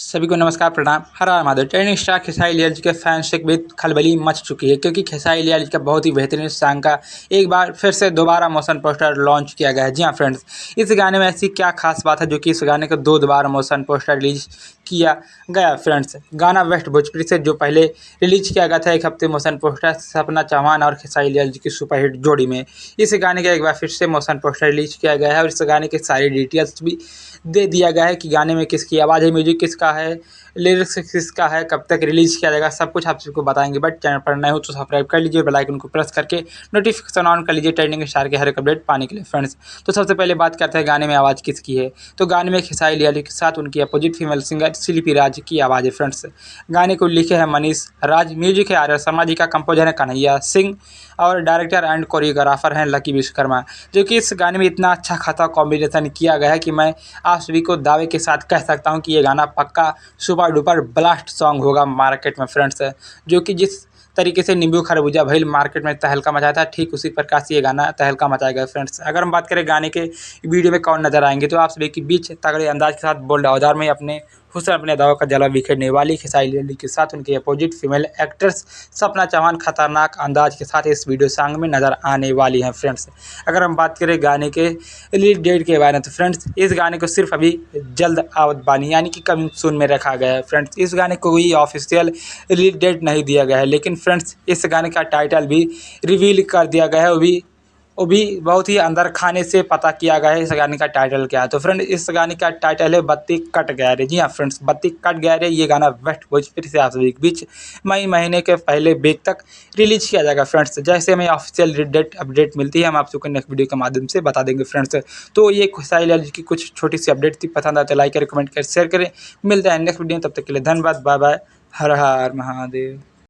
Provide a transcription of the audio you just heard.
सभी को नमस्कार प्रणाम। हर हर महादेव। ट्रेंडिंग स्टार खेसारी लाल जी के फैंस से भी खलबली मच चुकी है क्योंकि खेसारी लाल जी का बहुत ही बेहतरीन सॉन्ग का एक बार फिर से दोबारा मोशन पोस्टर लॉन्च किया गया है। जी हाँ फ्रेंड्स, इस गाने में ऐसी क्या खास बात है जो कि इस गाने को दो बार मोशन पोस्टर रिलीज किया गया। फ्रेंड्स, गाना वेस्ट भोजपुरी से जो पहले रिलीज किया गया था एक हफ्ते मोशन पोस्टर सपना चौहान और खेसारी लाल जी की सुपरहिट जोड़ी में, इस गाने का एक बार फिर से मोशन पोस्टर रिलीज किया गया है और इस गाने के सारी डिटेल्स भी दे दिया गया है कि गाने में किसकी आवाज़ है, म्यूजिक किसका है, लिरिक्स किसका है, कब तक रिलीज किया जाएगा, सब कुछ आप सबको बताएंगे। बट चैनल पर नए हो तो सब्सक्राइब कर लीजिए, बेल आइकन को प्रेस करके नोटिफिकेशन ऑन कर लीजिए ट्रेंडिंग स्टार के हर एक अपडेट पाने के लिए। फ्रेंड्स, तो सबसे पहले बात करते हैं गाने में आवाज़ किसकी है। तो गाने में खेसारी लाल के साथ उनकी अपोजिट फीमेल सिंगर शिल्पी राज की आवाज़ है। फ्रेंड्स, गाने को लिखे हैं मनीष राज, म्यूजिक है आर्य शर्मा जी का, कंपोजर है कन्हैया सिंह और डायरेक्टर एंड कोरियोग्राफर हैं लकी विश्वकर्मा। जो कि इस गाने में इतना अच्छा खासा कॉम्बिनेशन किया गया है कि मैं आप सभी को दावे के साथ कह सकता हूं कि ये गाना पक्का सुपर डुपर ब्लास्ट सॉन्ग होगा मार्केट में। फ्रेंड्स, जो कि जिस तरीके से नींबू खरबूजा भइल मार्केट में तहलका मचाया था, ठीक उसी प्रकार से ये गाना तहलका मचाएगा। फ्रेंड्स, अगर हम बात करें गाने के वीडियो में कौन नजर आएंगे तो आप सभी के बीच तगड़े अंदाज के साथ बोल्ड औजार में अपने हुस्न अपने दावा का जला बिखेरने वाली खेसारी लाल के साथ उनके अपोजिट फीमेल एक्ट्रेस सपना चौहान खतरनाक अंदाज के साथ इस वीडियो सॉन्ग में नजर आने वाली हैं। फ्रेंड्स, अगर हम बात करें गाने के रिलीज डेट के बारे में तो फ्रेंड्स, इस गाने को सिर्फ अभी जल्द आवत बानी यानी कि कमिंग सून में रखा गया है। फ्रेंड्स, इस गाने को कोई ऑफिशियल रिलीज डेट नहीं दिया गया है, लेकिन फ्रेंड्स इस गाने का टाइटल भी रिवील कर दिया गया है। वो भी बहुत ही अंदर खाने से पता किया गया है इस गाने का टाइटल क्या है। तो फ्रेंड, इस गाने का टाइटल है बत्ती कट गया रे। जी हाँ फ्रेंड्स, बत्ती कट गया रे। ये गाना वेस्ट भोजपुरी से आप सभी के बीच मई महीने के पहले वीक तक रिलीज किया जाएगा। फ्रेंड्स, जैसे हमें ऑफिशियल डेट अपडेट मिलती है हम आप सबको नेक्स्ट वीडियो के माध्यम से बता देंगे। फ्रेंड्स, तो ये खेसारी लाल जी की कुछ छोटी सी अपडेट थी, पसंद आए तो लाइक करें, कमेंट करें, शेयर करें। मिलते हैं नेक्स्ट वीडियो में, तब तक के लिए धन्यवाद, बाय बाय, हर हर महादेव।